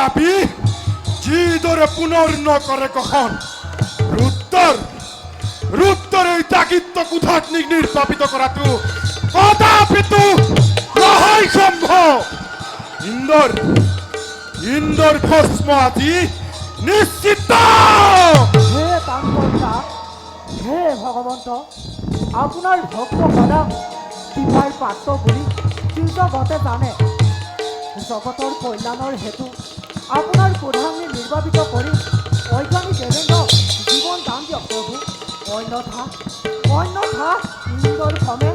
তথাপি যিদৰে পুনৰ নকৰে কখন ৰুদ্ৰৰ এই তাগিত্ব কুঠাগ্নিক নিৰ্বাপিত কৰাটো কদাপিতো নহয় সম্ভৱ। ইন্দৰ ভস্ম আজি নিশ্চিত। হে তান্ত্ৰতা, হে ভগৱন্ত, আপোনাৰ ভক্ত সদায় কৃপাৰ পাত্ৰ বুলি জগতে জানে। জগতৰ কল্যাণৰ হেতু আপোনাৰ প্ৰধানী নিৰ্বাপিত কৰি অজ্ঞানী দেৱেন্দ্ৰ জীৱন দান দিয়ক প্ৰভু। অন্যথা ইন্দৰ ক্ৰমে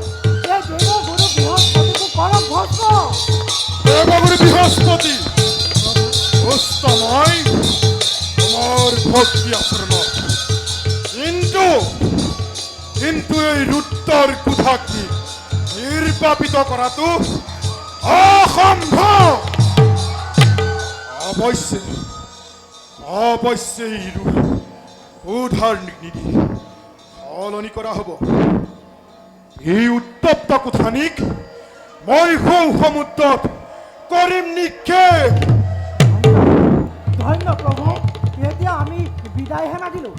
এই দেৱগুৰু বৃহস্পতিকো কৰক ভস্ম। দেৱগুৰু বৃহস্পতি মই তোমাৰ ভক্তি আচৰণ, কিন্তু এই ৰুদ্ৰৰ কুঠাগ্নি নিৰ্বাপিত কৰাটো অসম্ভৱ। অৱশ্যে কুঠাগ্নিক নিদি সলনি কৰা হ'ব। এই উত্তপ্ত কুঠানিক মই সমুদ্ৰত কৰিম নিক্ষেপ। ধন্য প্ৰভু, এতিয়া আমি বিদায়হে মাগিলোঁ।